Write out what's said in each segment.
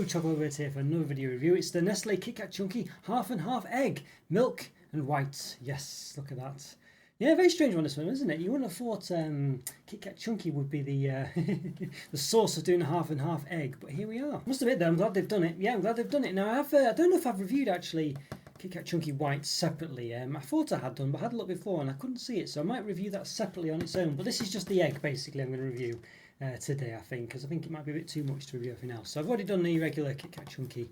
Chocolo, Roberto here for another video review. It's the Nestle KitKat Chunky half and half egg, milk and white. Yes, look at that. Yeah, very strange one this one, isn't it? You wouldn't have thought KitKat Chunky would be the the source of doing a half and half egg, but here we are. Must admit though, I'm glad they've done it. Yeah, I'm glad they've done it. Now I don't know if I've reviewed actually KitKat Chunky White separately. I thought I had done, but I had a look before and I couldn't see it, so I might review that separately on its own. But this is just the egg basically I'm going to review today, I think, because I think it might be a bit too much to review everything else. So I've already done the regular KitKat Chunky,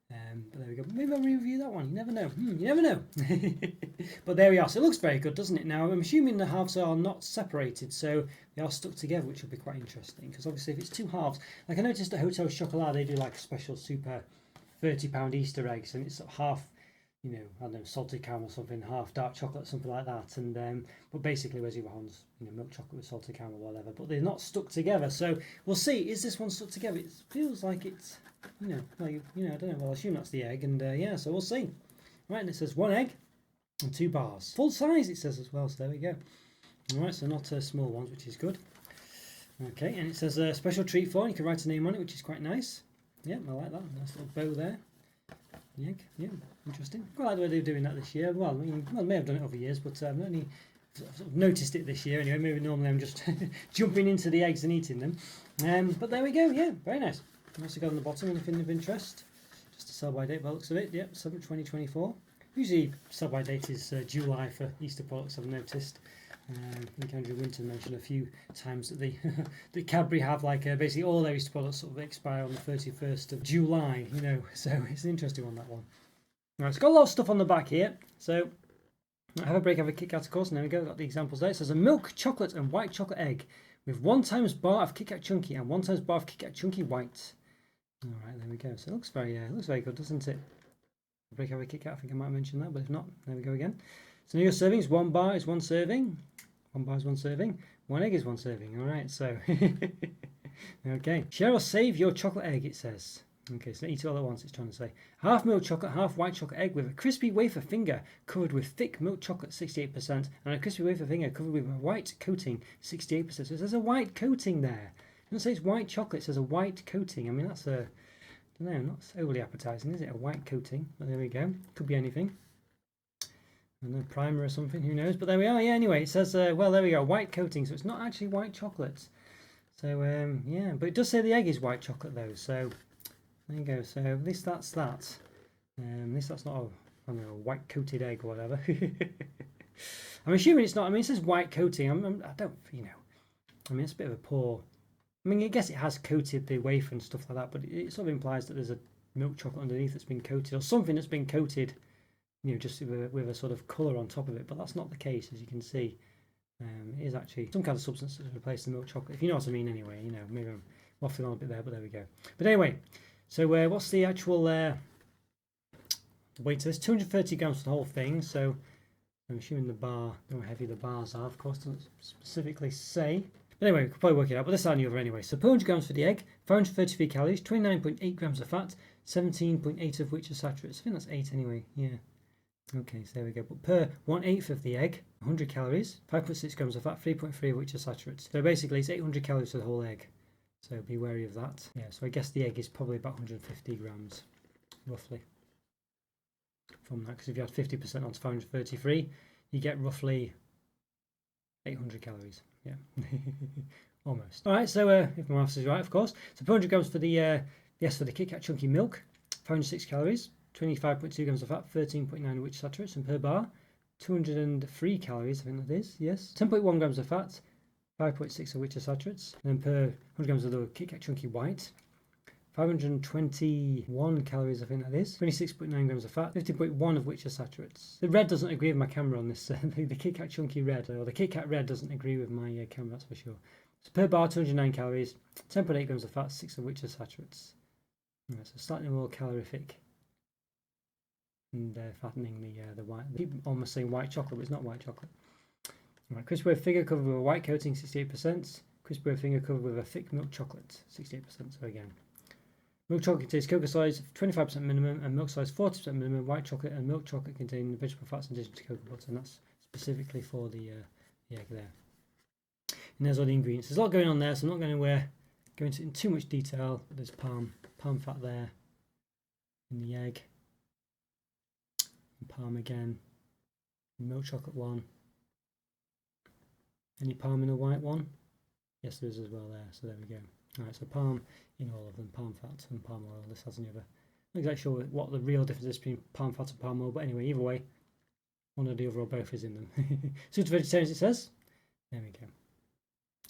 but there we go. Maybe I'll review that one. You never know. You never know. But there we are. So it looks very good, doesn't it? Now I'm assuming the halves are not separated, so they are stuck together, which will be quite interesting. Because obviously, if it's two halves, like I noticed at Hotel Chocolat, they do like a special super £30 Easter eggs, and it's sort of half, you know, I don't know, salted caramel or something, half dark chocolate, something like that. And but basically, where's your ones, you know, milk chocolate with salted caramel or whatever. But they're not stuck together. So we'll see. Is this one stuck together? It feels like it's, you know, like, you know, I don't know. Well, I assume that's the egg, and yeah, so we'll see. Right, and it says 1 egg and 2 bars, full size. It says as well. So there we go. All right, so not small ones, which is good. Okay, and it says a special treat for, and you can write a name on it, which is quite nice. Yeah, I like that. Nice little bow there. The egg, yeah, interesting. Quite like the way they're doing that this year. Well, I mean, I may have done it over years, but I've only sort of noticed it this year anyway. Maybe normally I'm just jumping into the eggs and eating them. But there we go, yeah, very nice. Also got on the bottom, anything of interest. Just a sell-by date by the looks of it, yep, 7/20/24. Usually sell-by date is July for Easter products, I've noticed. I think Andrew Winton mentioned a few times that the Cadbury have like basically all their Easter products sort of expire on the 31st of July, you know, so it's an interesting one, that one. Right, it's got a lot of stuff on the back here, so I have a break, have a KitKat of course, and there we go, got the examples there. It says a milk, chocolate and white chocolate egg with 1 times bar of KitKat Chunky and 1 times bar of KitKat Chunky White. Alright, there we go, so it looks very good, doesn't it? Break, have a KitKat, I think I might mention that, but if not, there we go again. So your servings, 1 bar is 1 serving. 1 bar is 1 serving. 1 egg is 1 serving. All right, so okay. Share or save your chocolate egg, it says. Okay, so eat it all at once, it's trying to say. Half milk chocolate, half white chocolate egg with a crispy wafer finger covered with thick milk chocolate, 68%, and a crispy wafer finger covered with a white coating, 68%. So it says a white coating there. It doesn't say it's white chocolate, it says a white coating. I mean, that's a, I don't know, not overly appetizing, is it? A white coating. But there we go. Could be anything. A primer or something, who knows, but there we are. Yeah, anyway, it says well, there we go, white coating, so it's not actually white chocolate. So yeah, but it does say the egg is white chocolate though, so there you go. So at least that's that. At least that's not a, I don't know, a white coated egg or whatever. I'm assuming it's not. I mean, it says white coating. I don't, you know, I mean, it's a bit of a poor, I mean, I guess it has coated the wafer and stuff like that, but it sort of implies that there's a milk chocolate underneath that's been coated, or something that's been coated, you know, just with a sort of colour on top of it, but that's not the case, as you can see. It is actually some kind of substance that's replaced the milk chocolate, if you know what I mean anyway. You know, maybe I'm waffling on a bit there, but there we go. But anyway, so what's the actual weight of this? 230 grams for the whole thing, so I'm assuming the bar, I don't know how heavy the bars are, of course, doesn't specifically say. But anyway, we could probably work it out, but this is on the other anyway. So 400 grams for the egg, 533 calories, 29.8 grams of fat, 17.8 of which are saturates. I think that's 8 anyway, yeah. Okay, so there we go. But per 1/8 of the egg, 100 calories, 5.6 grams of fat, 3.3 of which are saturates. So basically it's 800 calories for the whole egg. So be wary of that. Yeah, so I guess the egg is probably about 150 grams, roughly, from that. Because if you had 50% on 533, you get roughly 800 calories. Yeah, almost. All right, so if my maths is right, of course. So 400 grams for the, yes, for the KitKat Chunky milk, 506 calories. 25.2 grams of fat, 13.9 of which saturates, and per bar, 203 calories, I think that is, yes. 10.1 grams of fat, 5.6 of which are saturates, and then per 100 grams of the KitKat Chunky white, 521 calories, I think that is. 26.9 grams of fat, 50.1 of which are saturates. The red doesn't agree with my camera on this, the KitKat Chunky red, or the KitKat red doesn't agree with my camera, that's for sure. So per bar, 209 calories, 10.8 grams of fat, 6 of which are saturates. Right, so slightly more calorific. And fattening the white. I keep almost saying white chocolate, but it's not white chocolate. Right, crispy wafer finger covered with a white coating, 68%. Crispy wafer finger covered with a thick milk chocolate, 68%. So again, milk chocolate contains cocoa size 25% minimum and milk size 40% minimum. White chocolate and milk chocolate contain vegetable fats in addition to cocoa butter, and that's specifically for the egg there. And there's all the ingredients. There's a lot going on there, so I'm not going to go into it in too much detail. There's palm fat there. in the egg, and palm again, milk chocolate one. Any palm in the white one? Yes, there is as well there, so there we go. Alright, so palm in all of them, palm fat and palm oil. This has any other. I'm not exactly sure what the real difference is between palm fat and palm oil, but anyway, either way, one or the other or both is in them. Suited to vegetarians, it says. There we go.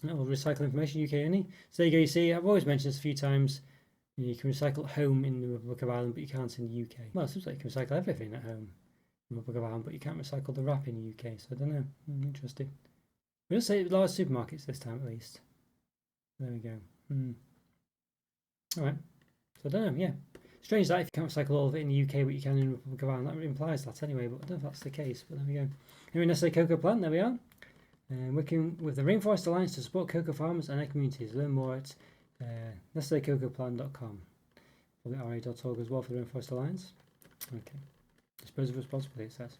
And all recycle information, UK only. So there you go, you see, I've always mentioned this a few times. You can recycle at home in the Republic of Ireland, but you can't in the UK. Well, it seems like you can recycle everything at home in the Republic of Ireland, but you can't recycle the wrap in the UK, so I don't know. Interesting. We'll say large supermarkets this time at least. There we go. Alright. So I don't know, yeah. Strange that if you can't recycle all of it in the UK, but you can in the Republic of Ireland. That implies that anyway, but I don't know if that's the case, but there we go. Here in Nestle Cocoa Plant, there we are. Working with the Rainforest Alliance to support cocoa farmers and their communities. Learn more at nestlecocoplan.com. Probably ra.org as well for the Rainforest Alliance. Okay. Disposable responsibly, it says.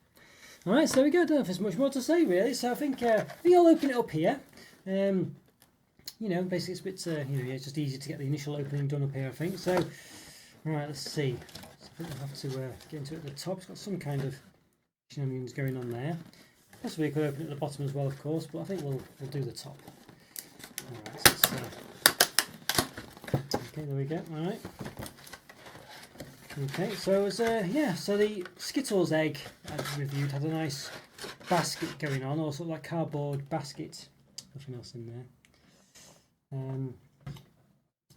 Alright, so there we go. I don't know if there's much more to say really. So I think I'll open it up here. You know, basically it's a bit, you know, yeah, it's just easy to get the initial opening done up here, I think. So, right, let's see. So I think we'll have to get into it at the top. It's got some kind of shenanigans going on there. Possibly we could open it at the bottom as well, of course, but I think we'll do the top. Alright, so okay, there we go. Alright. Okay, so it was, so the Skittles egg I reviewed had a nice basket going on, or sort of like cardboard basket. Nothing else in there.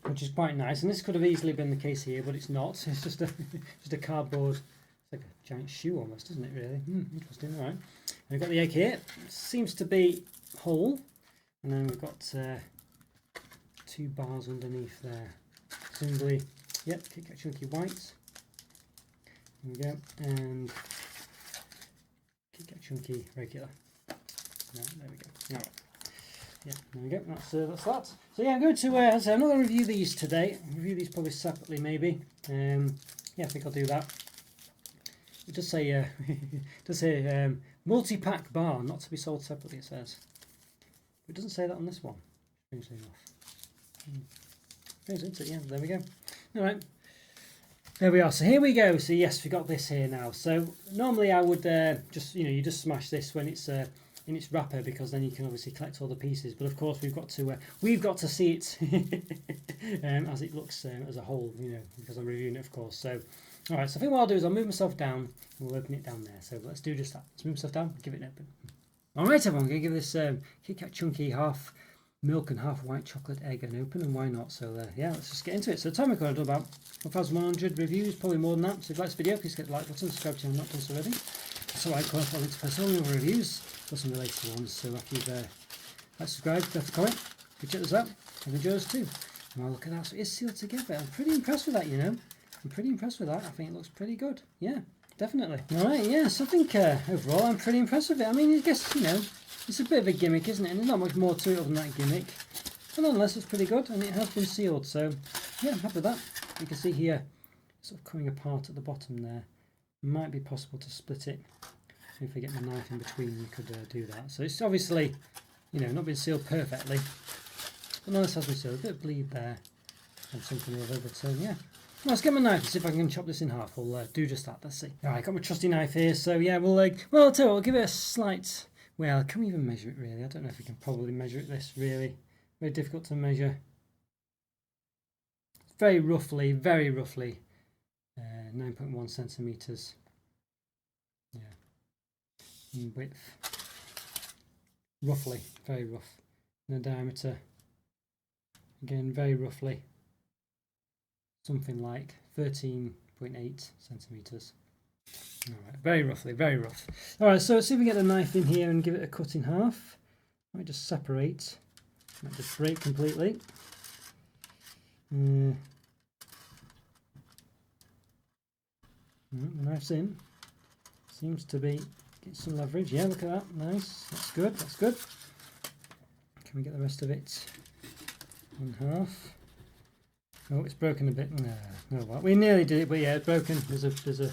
Which is quite nice, and this could have easily been the case here, but it's not. It's just a cardboard. It's like a giant shoe almost, isn't it? Really interesting. All right, and we've got the egg here. It seems to be whole, and then we've got 2 bars underneath there. Presumably, yep, KitKat Chunky White. There we go, and KitKat Chunky Regular. No, there we go. All right. Yeah, there we go. That's that. So yeah, I'm going to. As I say, I'm not going to review these today. I'll review these probably separately, maybe. Yeah, I think I'll do that. It does say, multi-pack bar, not to be sold separately. It says. It doesn't say that on this one. Strangely enough. Isn't it? Yeah, there we go. All right. There we are. So here we go. So yes, we got this here now. So normally I would just, you just smash this when it's in its wrapper, because then you can obviously collect all the pieces. But of course we've got to see it as it looks as a whole, because I'm reviewing it, of course. So all right. So I think what I'll do is I'll move myself down and we'll open it down there. So let's do just that. Let's move myself down, give it an open. All right, everyone. I'm going to give this KitKat Chunky half milk and half white chocolate egg an open, and why not? So yeah, let's just get into it. So the time I've got to do about 1,100 reviews, probably more than that. So if you like this video, please hit the like button, subscribe to the channel, not done so already. So I call for links to post all my reviews, plus some related ones. So after you've subscribed, left a comment, you can check this out and enjoy us too. And I'll look at that. So it's sealed together. I'm pretty impressed with that. I'm pretty impressed with that. I think it looks pretty good. Yeah, definitely. All right. Yeah. So I think overall I'm pretty impressed with it. I mean, I guess it's a bit of a gimmick, isn't it? And there's not much more to it other than that gimmick. But nonetheless, it's pretty good, and it has been sealed. So yeah, I'm happy with that. You can see here, sort of coming apart at the bottom there. Might be possible to split it. If I get my knife in between, you could do that. So it's obviously, not been sealed perfectly. But nonetheless, has been sealed. A bit of bleed there and something or other. But yeah. Well, let's get my knife and see if I can chop this in half. We'll do just that. Let's see. All right, got my trusty knife here. So yeah, I'll tell you what, we'll give it a slight. Well, can we even measure it really? I don't know if we can probably measure it this really. Very difficult to measure. Very roughly, 9.1 centimetres. Yeah. In width. Roughly, very rough. And the diameter, again, very roughly, something like 13.8 centimetres. Alright, very roughly, very rough. Alright, so let's see if we get the knife in here and give it a cut in half. Might just separate. Might just break completely. The knife's in. Seems to be getting some leverage. Yeah, look at that. Nice. That's good. That's good. Can we get the rest of it in half? Oh, it's broken a bit. No, well, we nearly did it, but yeah, it's broken. There's a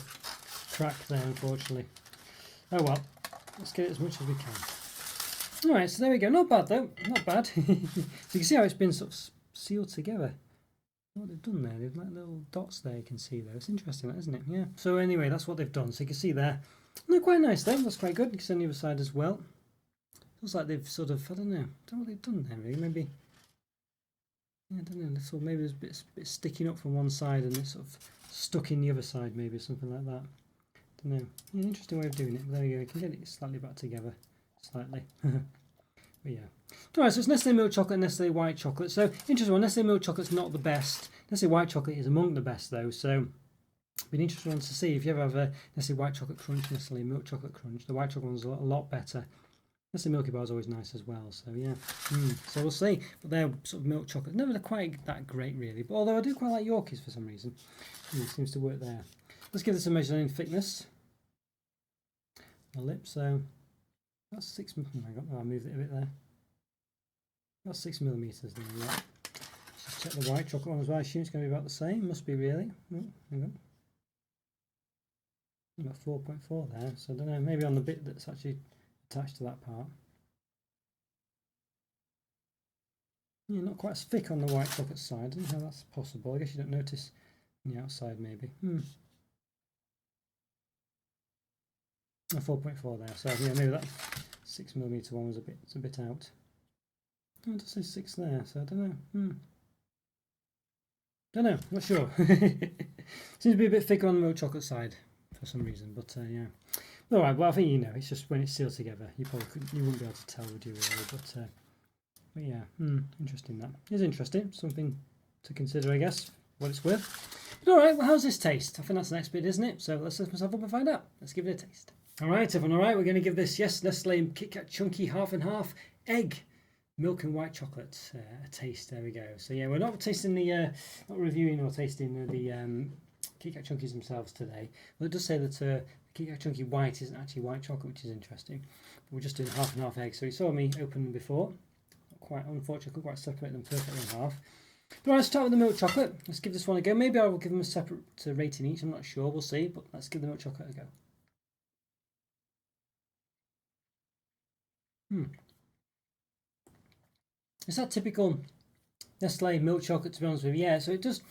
crack there, unfortunately. Oh well, let's get it as much as we can. Alright, so there we go. Not bad though, not bad. So you can see how it's been sort of sealed together What they've done there, they've like little dots there you can see there. It's interesting, isn't it? Yeah. So anyway, that's what they've done. So you can see there. They're quite nice there. That's quite good. You can see on the other side as well. Looks like they've sort of, I don't know what they've done there really. Maybe, yeah, I don't know. Little, maybe there's a bit sticking up from one side and it's sort of stuck in the other side, maybe something like that. Don't know. Yeah, interesting way of doing it. But there you go. You can get it slightly back together, slightly. But yeah. Alright, so it's Nestle milk chocolate and Nestle white chocolate. So interesting one. Nestle milk chocolate's not the best. Nestle white chocolate is among the best though. So be an interesting one to see if you ever have a Nestle white chocolate crunch, Nestle milk chocolate crunch. The white chocolate one's a lot better. Nestle Milky Bar is always nice as well. So yeah. So we'll see. But they're sort of milk chocolate. Never quite that great really. But although I do quite like Yorkies for some reason. It seems to work there. Let's give this a measure in thickness. The lip. So that's 6. I moved it a bit there. That's 6 millimeters there. Yeah. Let's just check the white chocolate one as well. I assume it's going to be about the same. Must be really. Oh, hang on. About 4.4 there. So I don't know. Maybe on the bit that's actually attached to that part. Yeah, not quite as thick on the white chocolate side. I don't know how that's possible. I guess you don't notice on the outside maybe. 4.4 there. So yeah, maybe that 6 millimeter one was a bit out. Oh, it does say 6 there, so I don't know. Don't know, not sure. Seems to be a bit thicker on the milk chocolate side for some reason, but yeah. Alright, well I think you know, it's just when it's sealed together, you wouldn't be able to tell, would you really? But yeah, interesting that. It's interesting, something to consider I guess, what it's worth. But alright, well how's this taste? I think that's the next bit, isn't it? So let's lift myself up and find out. Let's give it a taste. Alright everyone, alright, we're going to give this, yes, Nestle KitKat Chunky half and half egg milk and white chocolate a taste. There we go. So yeah, we're not tasting the not reviewing or tasting the KitKat Chunkies themselves today. Well, it does say that the KitKat Chunky white isn't actually white chocolate, which is interesting. But we're just doing half and half egg. So you saw me open them before. Quite unfortunately, couldn't quite separate them perfectly in half. But let's start with the milk chocolate. Let's give this one a go. Maybe I will give them a separate rating each. I'm not sure. We'll see. But let's give the milk chocolate a go. It's that typical Nestle milk chocolate, to be honest with you. Yeah, so it does.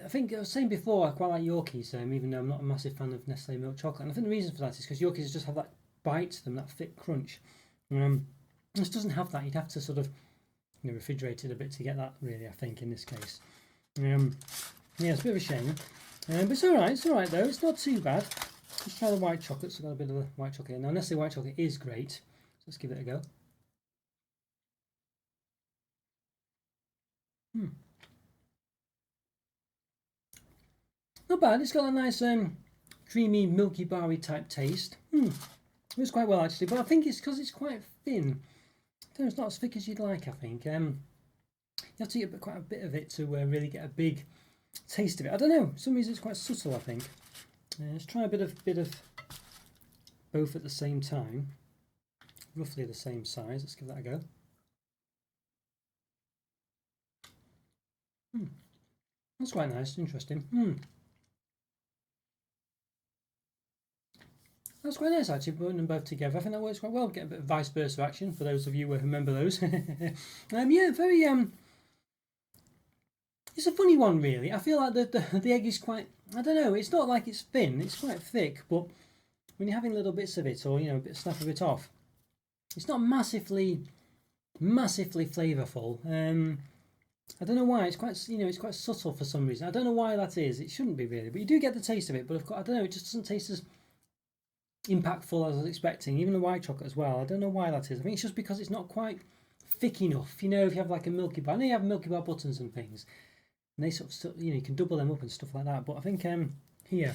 I think I was saying before, I quite like Yorkies, even though I'm not a massive fan of Nestle milk chocolate. And I think the reason for that is because Yorkies just have that bite to them, that thick crunch. This doesn't have that. You'd have to sort of refrigerate it a bit to get that, really, I think, in this case. Yeah, it's a bit of a shame. But it's alright though. It's not too bad. Let's try the white chocolate. So I've got a bit of the white chocolate. Now, Nestle white chocolate is great. So let's give it a go. Not bad. It's got a nice creamy, milky barry type taste. It's quite well actually, but I think it's because it's quite thin. It's not as thick as you'd like, I think. You have to get quite a bit of it to really get a big taste of it. I don't know. For some reason it's quite subtle, I think. Let's try a bit of both at the same time. Roughly the same size. Let's give that a go. That's quite nice. Interesting. That's quite nice actually, putting them both together. I think that works quite well. Get a bit of vice versa action for those of you who remember those. Yeah, very it's a funny one really. I feel like the egg is quite, I don't know, it's not like it's thin, it's quite thick, but when you're having little bits of it or a bit snap of it off, it's not massively flavourful. I don't know why. It's quite it's quite subtle for some reason. I don't know why that is. It shouldn't be really, but you do get the taste of it. But of course, I don't know. It just doesn't taste as impactful as I was expecting. Even the white chocolate as well. I don't know why that is. I think it's just because it's not quite thick enough. If you have like a Milky Bar, I know you have Milky Bar buttons and things, and they sort of you can double them up and stuff like that. But I think here,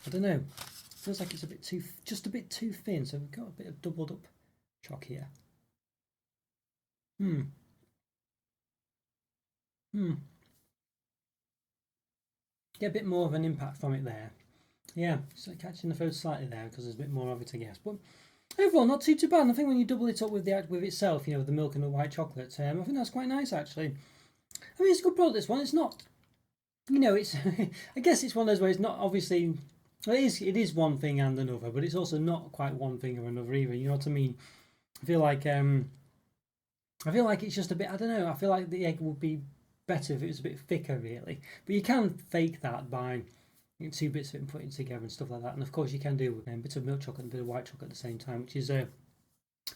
I don't know. It feels like it's just a bit too thin. So we've got a bit of doubled up choc here. Get a bit more of an impact from it there. Yeah, so catching the food slightly there because there's a bit more of it, I guess. But overall, not too bad. I think when you double it up with itself, with the milk and the white chocolate, I think that's quite nice actually. I mean, it's a good product. This one, it's not. It's. I guess it's one of those where it's not obviously. Well, it is one thing and another, but it's also not quite one thing or another either. You know what I mean? I feel like it's just a bit. I don't know. I feel like the egg would be better if it was a bit thicker, really. But you can fake that by 2 bits of it and putting it together and stuff like that. And of course, you can do a bit of milk chocolate and a bit of white chocolate at the same time,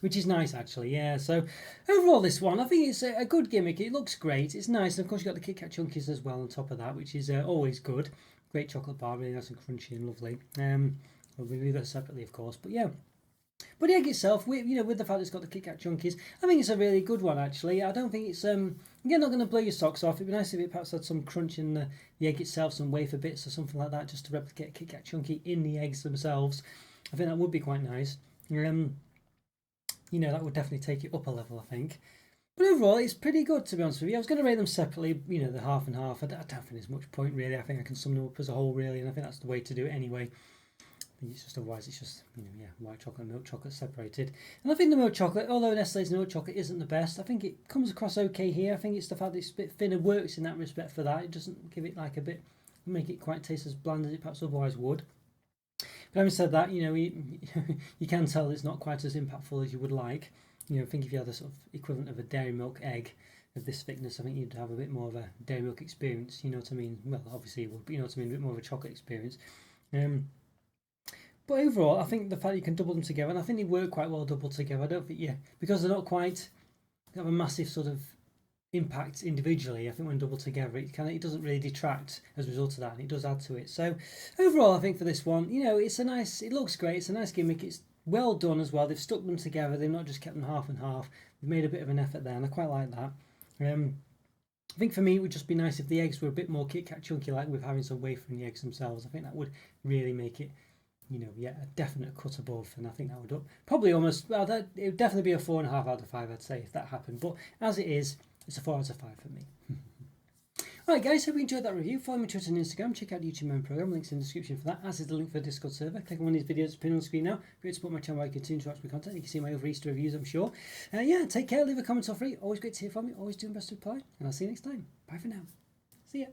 which is nice actually. Yeah. So overall, this one I think it's a good gimmick. It looks great. It's nice, and of course, you got the KitKat Chunkies as well on top of that, which is always good. Great chocolate bar, really nice and crunchy and lovely. We'll review those separately, of course. But yeah. But the egg itself, with the fact it's got the KitKat Chunkies, I think it's a really good one actually. I don't think it's you're not going to blow your socks off. It'd be nice if it perhaps had some crunch in the egg itself, some wafer bits or something like that, just to replicate KitKat Chunky in the eggs themselves. I think that would be quite nice. That would definitely take it up a level, I think. But overall, it's pretty good, to be honest with you. I was going to rate them separately, the half and half. I don't think there's much point, really. I think I can sum them up as a whole, really, and I think that's the way to do it anyway. I think it's just otherwise, it's just, white chocolate and milk chocolate separated. And I think the milk chocolate, although Nestle's milk chocolate isn't the best, I think it comes across okay here. I think it's the fact that it's a bit thinner works in that respect for that. It doesn't give it make it quite taste as bland as it perhaps otherwise would. But having said that, you can tell it's not quite as impactful as you would like. I think if you had a sort of equivalent of a dairy milk egg of this thickness, I think you'd have a bit more of a dairy milk experience. You know what I mean? Well, obviously it would, but you know what I mean? A bit more of a chocolate experience. But overall, I think the fact you can double them together, and I think they work quite well doubled together. I don't think, because they're not quite, they have a massive sort of impact individually. I think when doubled together, it doesn't really detract as a result of that, and it does add to it. So overall, I think for this one, it looks great. It's a nice gimmick. It's well done as well. They've stuck them together. They've not just kept them half and half. They've made a bit of an effort there, and I quite like that. I think for me, it would just be nice if the eggs were a bit more KitKat Chunky, like with having some wafer in the eggs themselves. I think that would really make it, a definite cut above, and I think that would probably almost, it would definitely be a 4.5 out of 5, I'd say, if that happened. But as it is, it's a 4 out of 5 for me. Alright guys, hope you enjoyed that review. Follow me on Twitter and Instagram, check out the YouTube main program, links in the description for that, as is the link for the Discord server. Click on one of these videos pinned on the screen now. If you support my channel, I continue to watch my content. You can see my over Easter reviews, I'm sure. Take care, leave a comment or free. Always great to hear from you, always doing best to reply, and I'll see you next time. Bye for now. See ya.